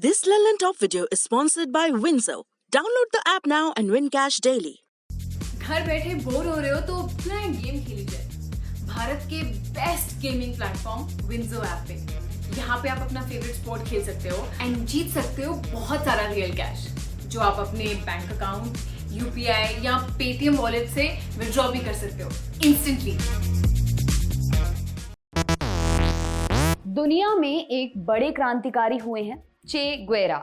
This Lelland Top video is sponsored by Windsor. Download the app now and win cash daily. घर बैठे bore हो रहे हो तो क्यों ना गेम खेली जाए। भारत के best gaming platform WinZO app पे यहाँ पे आप अपना फेवरेट स्पोर्ट खेल सकते हो एंड जीत सकते हो बहुत सारा रियल कैश जो आप अपने बैंक अकाउंट, यूपीआई या पेटीएम वॉलेट से विड्रॉ भी कर सकते हो इंस्टेंटली। दुनिया में एक बड़े क्रांतिकारी हुए हैं चे ग्वेरा।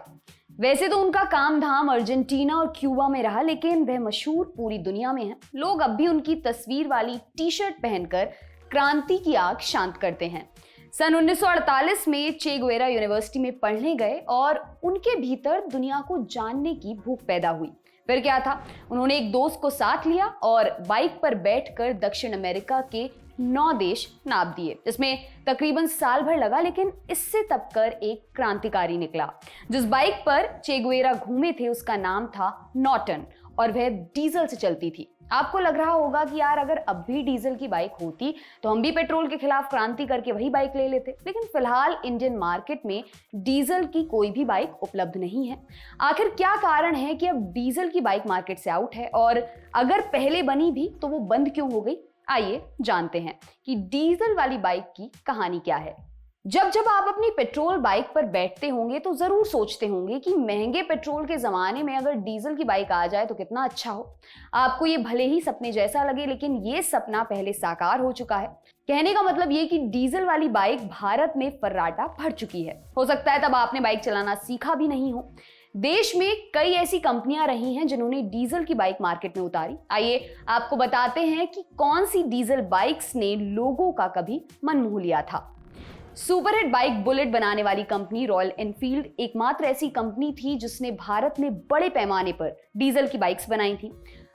वैसे तो उनका काम धाम अर्जेंटीना और क्यूबा में रहा, लेकिन वह मशहूर पूरी दुनिया में है। लोग अब भी उनकी तस्वीर वाली टी शर्ट पहनकर क्रांति की आग शांत करते हैं। सन 1948 में चे ग्वेरा यूनिवर्सिटी में पढ़ने गए और उनके भीतर दुनिया को जानने की भूख पैदा हुई। फिर क्या था, उन्होंने एक दोस्त को साथ लिया और बाइक पर बैठकर दक्षिण अमेरिका के 9 देश नाप दिए, जिसमें तकरीबन साल भर लगा। लेकिन इससे तब कर एक क्रांतिकारी निकला। जिस बाइक पर चे ग्वेरा घूमे थे उसका नाम था नॉर्टन और वह डीजल से चलती थी। आपको लग रहा होगा कि यार अगर अब भी डीजल की बाइक होती तो हम भी पेट्रोल के खिलाफ क्रांति करके वही बाइक ले लेते, लेकिन फिलहाल इंडियन मार्केट में डीजल की कोई भी बाइक उपलब्ध नहीं है। आखिर क्या कारण है कि अब डीजल की बाइक मार्केट से आउट है, और अगर पहले बनी भी तो वो बंद क्यों हो गई? आइए जानते हैं कि डीजल वाली बाइक की कहानी क्या है। जब जब आप अपनी पेट्रोल बाइक पर बैठते होंगे तो जरूर सोचते होंगे कि महंगे पेट्रोल के जमाने में अगर डीजल की बाइक आ जाए तो कितना अच्छा हो। आपको ये भले ही सपने जैसा लगे, लेकिन ये सपना पहले साकार हो चुका है। कहने का मतलब ये कि डीजल वाली बाइक भारत में फर्राटा भर चुकी है। हो सकता है तब आपने बाइक चलाना सीखा भी नहीं हो। देश में कई ऐसी कंपनियां रही हैं जिन्होंने डीजल की बाइक मार्केट में उतारी। आइए आपको बताते हैं कि कौन सी डीजल बाइक्स ने लोगों का कभी मन मोह लिया था। सुपरहिट बाइक बुलेट बनाने वाली कंपनी रॉयल एनफील्ड एकमात्र ऐसी कंपनी थी जिसने भारत में बड़े पैमाने पर डीजल की बाइक्स बनाई थी।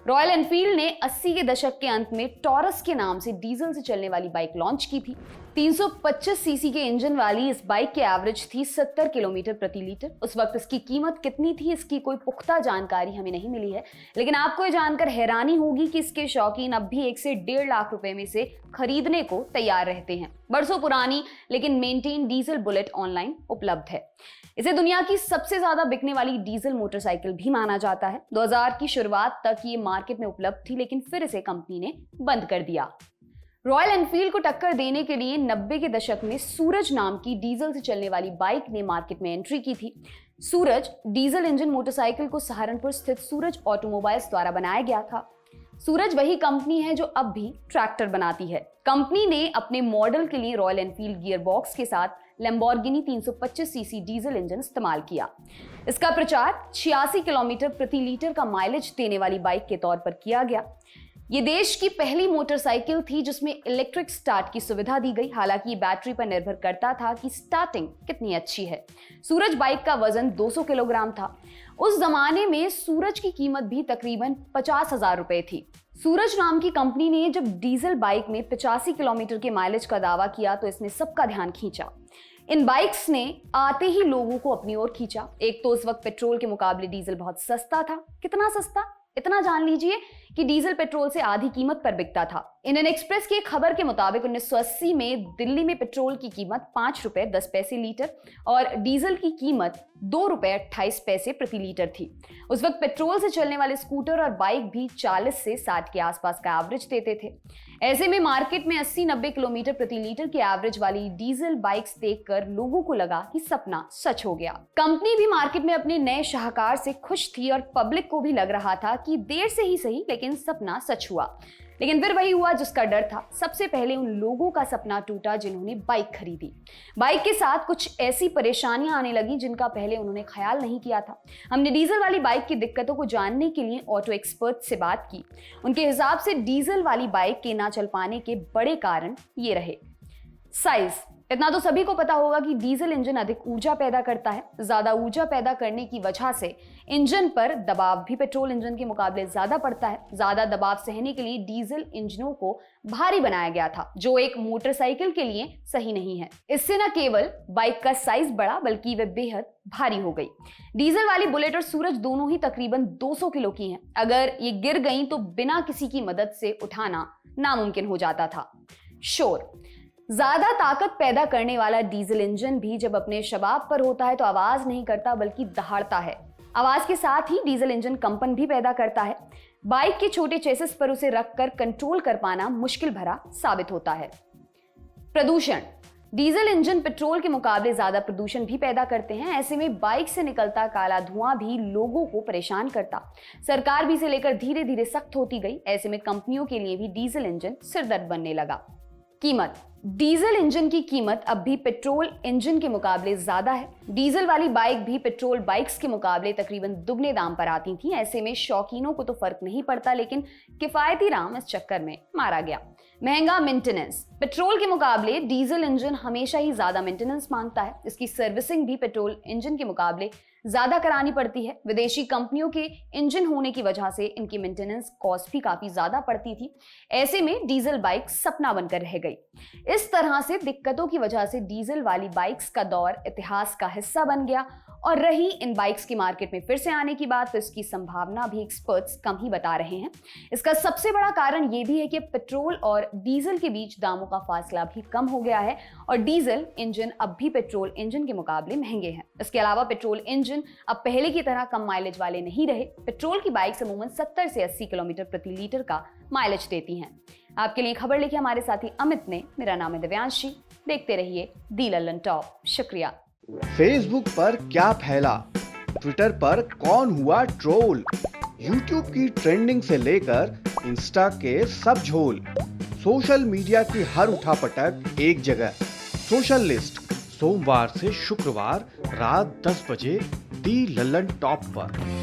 रॉयल एनफील्ड ने 80 के दशक के अंत में टॉरस के नाम से डीजल से चलने वाली बाइक लॉन्च की थी। 325 सीसी के इंजन वाली इस बाइक की एवरेज थी 70 किलोमीटर प्रति लीटर। उस वक्त इसकी कीमत कितनी थी इसकी कोई पुख्ता जानकारी हमें नहीं मिली है, लेकिन आपको ये जानकर हैरानी होगी कि इसके शौकीन अब भी 1 से 1.5 लाख रुपए में से खरीदने को तैयार रहते हैं। बरसों पुरानी लेकिन मेंटेन डीजल बुलेट ऑनलाइन उपलब्ध है। इसे दुनिया की सबसे ज्यादा बिकने वाली डीजल मोटरसाइकिल भी माना जाता है। 2000 की शुरुआत तक ये मार्केट में उपलब्ध थी, लेकिन फिर इसे कंपनी ने बंद कर दिया। रॉयल एनफील्ड को टक्कर देने के लिए 90 के दशक में सूरज नाम की डीजल से चलने वाली बाइक ने मार्केट में एंट्री की थी। सूरज डीजल इंजन मोटरसाइकिल को सहारनपुर स्थित सूरज ऑटोमोबाइल्स द्वारा बनाया गया था। सूरज वही कंपनी है जो अब भी ट्रैक्टर बनाती है। कंपनी ने अपने मॉडल के लिए रॉयल एनफील्ड गियर बॉक्स के साथ लैम्बोर्गिनी 325 सीसी डीजल इंजन इस्तेमाल किया। इसका प्रचार 86 किलोमीटर प्रति लीटर का माइलेज देने वाली बाइक के तौर पर किया गया। ये देश की पहली मोटरसाइकिल थी जिसमें इलेक्ट्रिक स्टार्ट की सुविधा दी गई। हालांकि ये बैटरी पर निर्भर करता था कि स्टार्टिंग कितनी अच्छी है। सूरज बाइक का वजन 200 किलोग्राम था। उस जमाने में सूरज की कीमत भी तकरीबन 50,000 रुपए थी। सूरज नाम की कंपनी ने जब डीजल बाइक में 85 किलोमीटर के माइलेज का दावा किया तो इसने सबका ध्यान खींचा। इन बाइक्स ने आते ही लोगों को अपनी ओर खींचा। एक तो उस वक्त पेट्रोल के मुकाबले डीजल बहुत सस्ता था। कितना सस्ता? इतना जान लीजिए कि डीजल पेट्रोल से आधी कीमत पर बिकता था। इंडियन एक्सप्रेस की खबर के मुताबिक 1980 में दिल्ली में पेट्रोल की कीमत 5 रुपए 10 पैसे लीटर और डीजल की कीमत 2 रुपए 28 पैसे प्रति लीटर थी। उस वक्त पेट्रोल से चलने वाले स्कूटर और बाइक भी 40 से 60 के आसपास का एवरेज देते थे। ऐसे में मार्केट में 80-90 किलोमीटर प्रति लीटर की एवरेज वाली डीजल बाइक्स देखकर लोगों को लगा कि सपना सच हो गया। कंपनी भी मार्केट में अपने नए शाहकार से खुश थी और पब्लिक को भी लग रहा था कि देर से ही सही लेकिन सपना सच हुआ। लेकिन फिर वही हुआ जिसका डर था। सबसे पहले उन लोगों का सपना टूटा जिन्होंने बाइक खरीदी। बाइक के साथ कुछ ऐसी परेशानियां आने लगी जिनका पहले उन्होंने ख्याल नहीं किया था। हमने डीजल वाली बाइक की दिक्कतों को जानने के लिए ऑटो एक्सपर्ट से बात की। उनके हिसाब से डीजल वाली बाइक के ना चल पाने के बड़े कारण ये रहे। साइज। इतना तो सभी को पता होगा कि डीजल इंजन अधिक ऊर्जा पैदा करता है। ज्यादा ऊर्जा पैदा करने की वजह से इंजन पर दबाव भी पेट्रोल इंजन के मुकाबले ज्यादा पड़ता है। ज्यादा दबाव सहने के लिए डीजल इंजनों को भारी बनाया गया था, जो एक मोटरसाइकिल के लिए सही नहीं है। इससे न केवल बाइक का साइज बढ़ा बल्कि वह बेहद भारी हो गई। डीजल वाली बुलेट और सूरज दोनों ही तकरीबन 200 किलो की हैं। अगर ये गिर गई तो बिना किसी की मदद से उठाना नामुमकिन हो जाता था। शोर। ज्यादा ताकत पैदा करने वाला डीजल इंजन भी जब अपने शबाब पर होता है तो आवाज नहीं करता बल्कि दहाड़ता है। आवाज के साथ ही डीजल इंजन कंपन भी पैदा करता है। बाइक के छोटे चेसिस पर उसे रखकर कंट्रोल कर पाना मुश्किल भरा साबित होता है। प्रदूषण। डीजल इंजन पेट्रोल के मुकाबले ज्यादा प्रदूषण भी पैदा करते हैं। ऐसे में बाइक से निकलता काला धुआं भी लोगों को परेशान करता। सरकार भी इसे लेकर धीरे धीरे सख्त होती गई। ऐसे में कंपनियों के लिए भी डीजल इंजन सिरदर्द बनने लगा। कीमत। डीजल इंजन की कीमत अब भी पेट्रोल इंजन के मुकाबले ज्यादा है। डीजल वाली बाइक भी पेट्रोल बाइक्स के मुकाबले तकरीबन दुगने दाम पर आती थी। ऐसे में शौकीनों को तो फर्क नहीं पड़ता, लेकिन किफायती राम इस चक्कर में मारा गया। महंगा मेंटेनेंस। पेट्रोल के मुकाबले डीजल इंजन हमेशा ही ज्यादा मेंटेनेंस मांगता है। इसकी सर्विसिंग भी पेट्रोल इंजन के मुकाबले ज्यादा करानी पड़ती है। विदेशी कंपनियों के इंजन होने की वजह से इनकी मेंटेनेंस कॉस्ट भी काफी ज्यादा पड़ती थी। ऐसे में डीजल बाइक सपना बनकर रह गई। इस तरह से दिक्कतों की वजह से डीजल वाली बाइक्स का दौर इतिहास का हिस्सा बन गया। और रही इन बाइक्स की मार्केट में फिर से आने की बात, तो इसकी संभावना भी एक्सपर्ट्स कम ही बता रहे हैं। इसका सबसे बड़ा कारण यह भी है कि पेट्रोल और डीजल के बीच दामों का फासला भी कम हो गया है और डीजल इंजन अब भी पेट्रोल इंजन के मुकाबले महंगे हैं। इसके अलावा पेट्रोल इंजन अब पहले की तरह कम माइलेज वाले नहीं रहे। पेट्रोल की बाइक अमूमन 70 से 80 किलोमीटर प्रति लीटर का माइलेज देती हैं। आपके लिए खबर लिखी हमारे साथी अमित ने। मेरा नाम है दिव्यांशी। देखते रहिए दी लल्लन टॉप। शुक्रिया। फेसबुक पर क्या फैला, ट्विटर पर कौन हुआ ट्रोल, यूट्यूब की ट्रेंडिंग से लेकर इंस्टा के सब झोल, सोशल मीडिया की हर उठापटक एक जगह। सोशल लिस्ट सोमवार से शुक्रवार रात 10 बजे दी लल्लन टॉप पर।